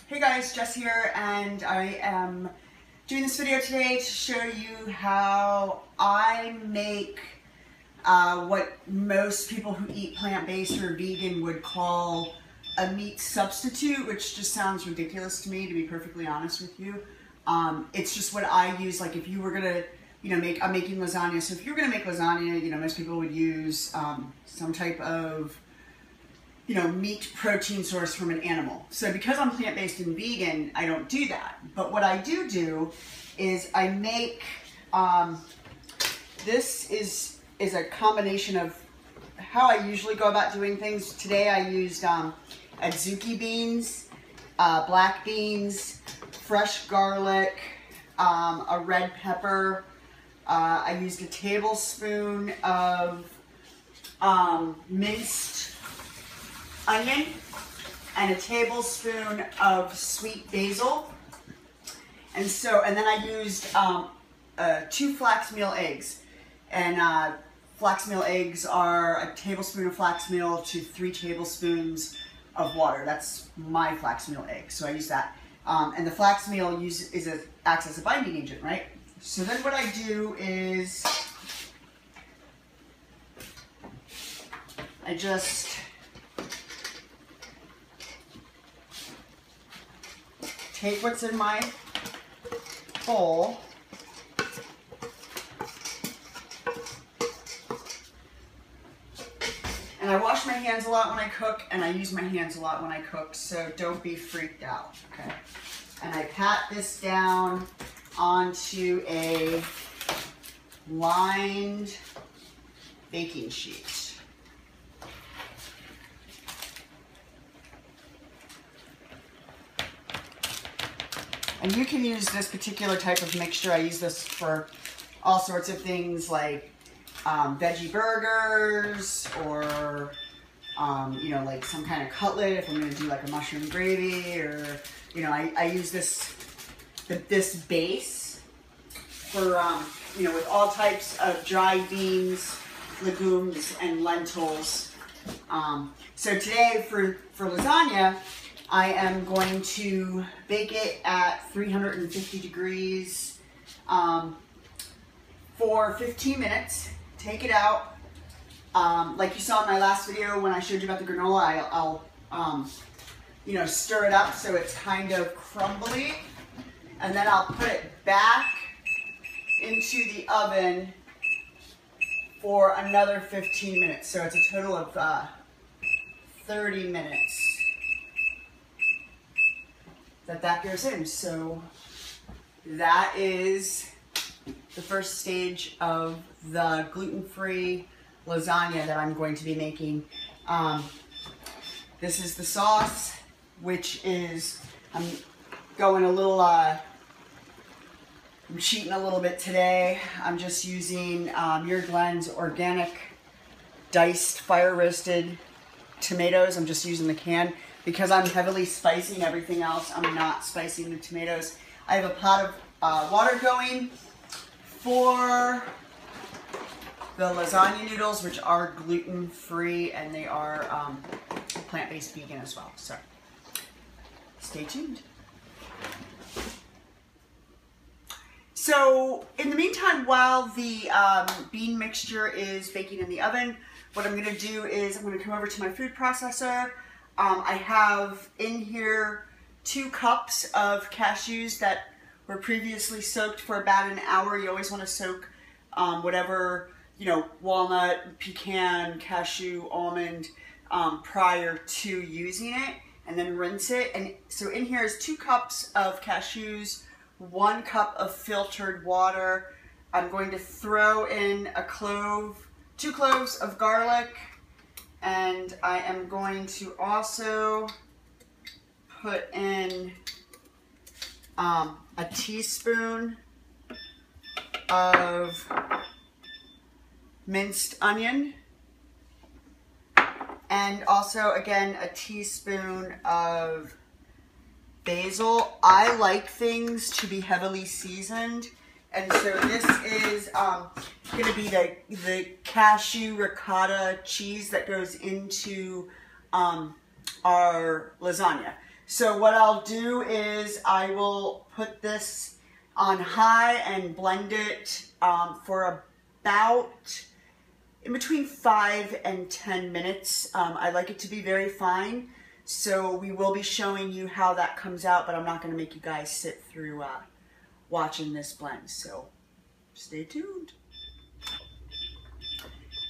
Hey guys, Jess here, and I am doing this video today to show you how I make what most people who eat plant-based or vegan would call a meat substitute, which just sounds ridiculous to me, to be perfectly honest with you. It's just what I use. Like if you were gonna, I'm making lasagna. So if you were gonna make lasagna, most people would use some type of meat protein source from an animal. So because I'm plant-based and vegan, I don't do that. But what I do is I make, this is a combination of how I usually go about doing things. Today I used adzuki beans, black beans, fresh garlic, a red pepper. I used a tablespoon of minced onion and a tablespoon of sweet basil, and then I used 2 flax meal eggs, and flax meal eggs are a tablespoon of flax meal to 3 tablespoons of water. That's my flax meal egg, so I use that. And the flax meal acts as a binding agent, right? So then what I do is I just take what's in my bowl, and I wash my hands a lot when I cook, and I use my hands a lot when I cook, so don't be freaked out, okay? And I pat this down onto a lined baking sheet. And you can use this particular type of mixture. I use this for all sorts of things like veggie burgers or, like some kind of cutlet if I'm going to do like a mushroom gravy, or, I use this base for, with all types of dried beans, legumes, and lentils. So today for lasagna, I am going to bake it at 350 degrees for 15 minutes. Take it out. Like you saw in my last video when I showed you about the granola, I'll stir it up so it's kind of crumbly. And then I'll put it back into the oven for another 15 minutes. So it's a total of 30 minutes that goes in. So that is the first stage of the gluten-free lasagna that I'm going to be making. This is the sauce, which is, I'm going a little, I'm cheating a little bit today. I'm just using Your Glen's organic diced fire roasted tomatoes. I'm just using the can. Because I'm heavily spicing everything else, I'm not spicing the tomatoes. I have a pot of water going for the lasagna noodles, which are gluten-free, and they are plant-based vegan as well. So stay tuned. So in the meantime, while the bean mixture is baking in the oven, what I'm going to do is I'm going to come over to my food processor. I have in here 2 cups of cashews that were previously soaked for about an hour. You always want to soak whatever, walnut, pecan, cashew, almond prior to using it, and then rinse it. And so in here is 2 cups of cashews, 1 cup of filtered water. I'm going to throw in 2 cloves of garlic, and I am going to also put in a teaspoon of minced onion, and also again a teaspoon of basil. I like things to be heavily seasoned, and so this is going to be the cashew ricotta cheese that goes into our lasagna. So what I'll do is I will put this on high and blend it for about in between 5 and 10 minutes. I like it to be very fine. So we will be showing you how that comes out, but I'm not going to make you guys sit through watching this blend. So stay tuned.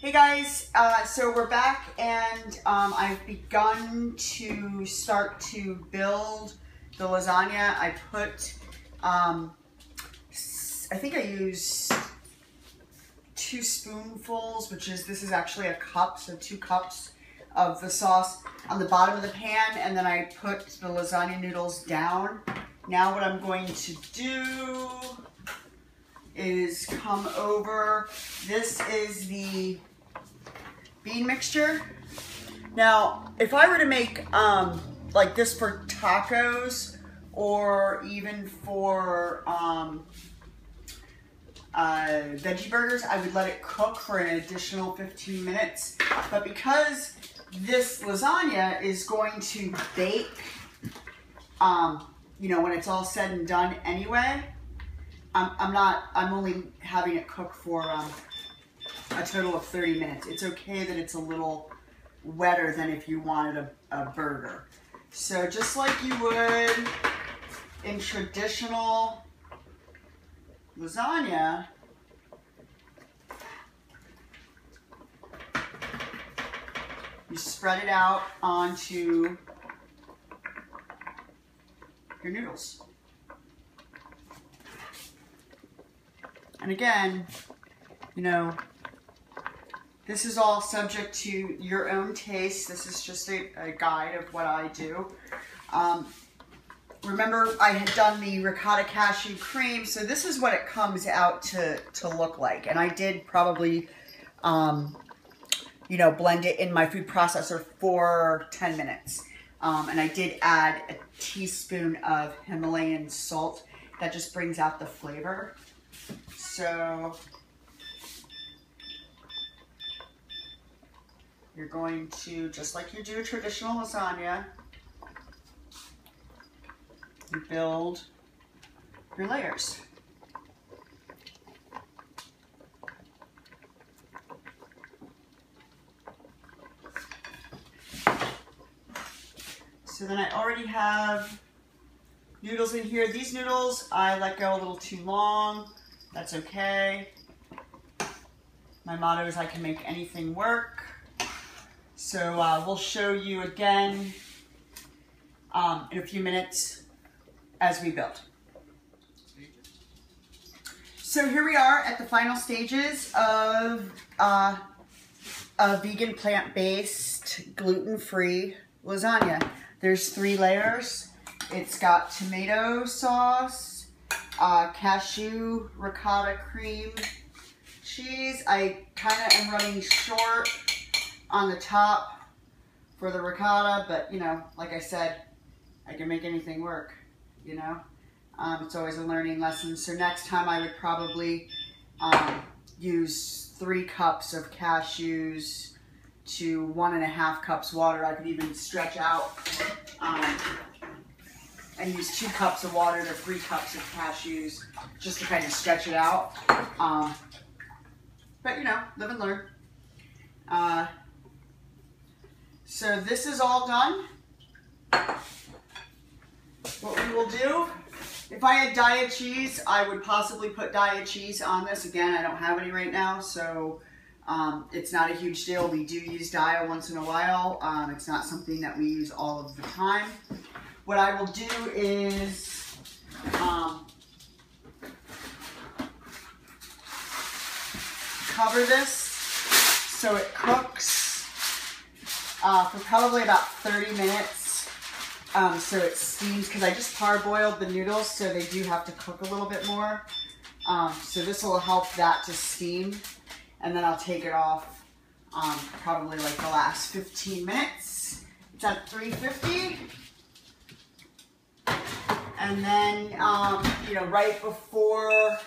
Hey guys, so we're back, and I've begun to start to build the lasagna. I put, I think I used 2 spoonfuls, this is actually a cup, so 2 cups of the sauce on the bottom of the pan, and then I put the lasagna noodles down. Now what I'm going to do is come over. This is the bean mixture. Now, if I were to make like this for tacos or even for veggie burgers, I would let it cook for an additional 15 minutes. But because this lasagna is going to bake, you know, when it's all said and done anyway, I'm only having it cook for a total of 30 minutes. It's okay that it's a little wetter than if you wanted a burger. So just like you would in traditional lasagna, you spread it out onto your noodles. And again, you know, this is all subject to your own taste. This is just a guide of what I do. Remember, I had done the ricotta cashew cream, so this is what it comes out to look like. And I did probably, you know, blend it in my food processor for 10 minutes. And I did add a teaspoon of Himalayan salt. That just brings out the flavor. So you're going to, just like you do traditional lasagna, you build your layers. So then I already have noodles in here. These noodles, I let go a little too long. That's okay. My motto is I can make anything work. So we'll show you again in a few minutes as we build. So here we are at the final stages of a vegan, plant-based, gluten-free lasagna. There's 3 layers. It's got tomato sauce, cashew, ricotta cream, cheese. I kind of am running short on the top for the ricotta, but you know, like I said, I can make anything work, you know. It's always a learning lesson. So next time I would probably use 3 cups of cashews to 1.5 cups water. I could even stretch out and use 2 cups of water to 3 cups of cashews just to kind of stretch it out. But you know, live and learn. So this is all done. What we will do, if I had Daiya cheese, I would possibly put Daiya cheese on this. Again, I don't have any right now, so it's not a huge deal. We do use Daiya once in a while. It's not something that we use all of the time. What I will do is cover this so it cooks for probably about 30 minutes. So it steams, because I just parboiled the noodles, so they do have to cook a little bit more. So this will help that to steam. And then I'll take it off probably like the last 15 minutes. It's at 350. And then, you know, right before,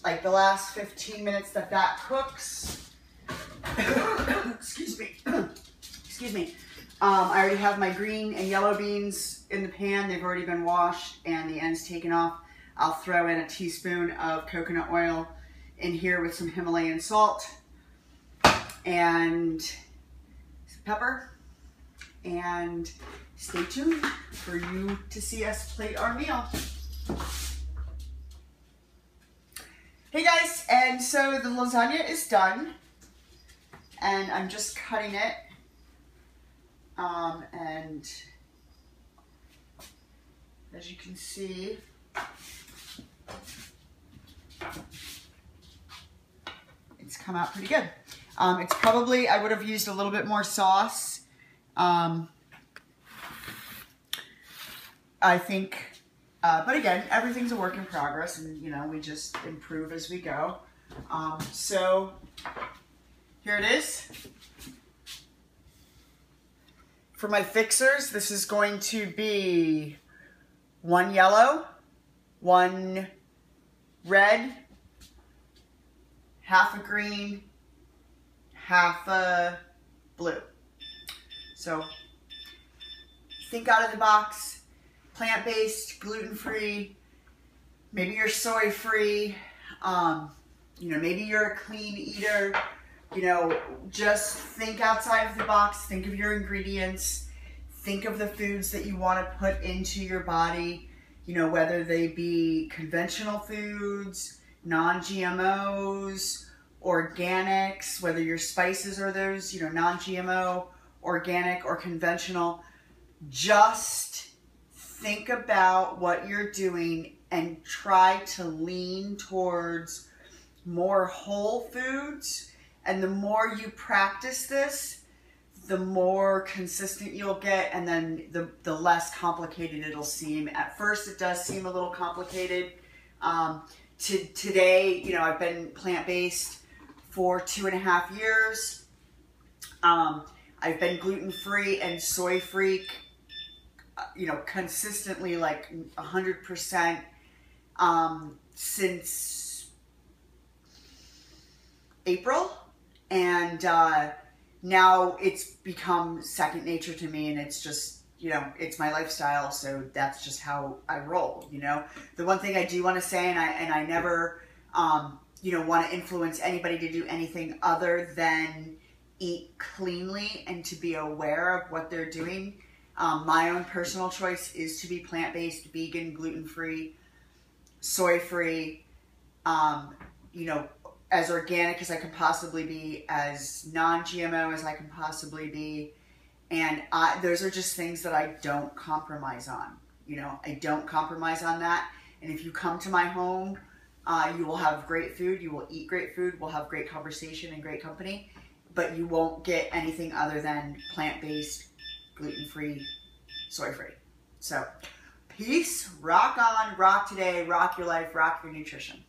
like the last 15 minutes that cooks, excuse me, I already have my green and yellow beans in the pan. They've already been washed and the ends taken off. I'll throw in a teaspoon of coconut oil in here with some Himalayan salt and some pepper. And stay tuned for you to see us plate our meal. Hey guys, and so the lasagna is done, and I'm just cutting it, and as you can see, it's come out pretty good. It's probably, I would have used a little bit more sauce, I think. But again, everything's a work in progress, and you know, we just improve as we go. So here it is. For my fixers, this is going to be 1 yellow, 1 red, half a green, half a blue. So think out of the box. Plant-based, gluten-free, maybe you're soy-free, you know, maybe you're a clean eater, you know, just think outside of the box, think of your ingredients, think of the foods that you want to put into your body, you know, whether they be conventional foods, non-GMOs, organics, whether your spices are those, you know, non-GMO, organic, or conventional. Just think about what you're doing and try to lean towards more whole foods. And the more you practice this, the more consistent you'll get, and then the less complicated it'll seem. At first, it does seem a little complicated. Today, you know, I've been plant-based for 2.5 years. I've been gluten-free and soy-free, you know, consistently, like 100%, since April, and now it's become second nature to me, and it's just, you know, it's my lifestyle, so that's just how I roll, you know. The one thing I do want to say, and I never, you know, want to influence anybody to do anything other than eat cleanly and to be aware of what they're doing. My own personal choice is to be plant-based, vegan, gluten-free, soy-free, you know, as organic as I can possibly be, as non-GMO as I can possibly be. And those are just things that I don't compromise on. You know, I don't compromise on that. And if you come to my home, you will have great food, you will eat great food, we'll have great conversation and great company, but you won't get anything other than plant-based, gluten-free, soy-free. So, peace, rock on, rock today, rock your life, rock your nutrition.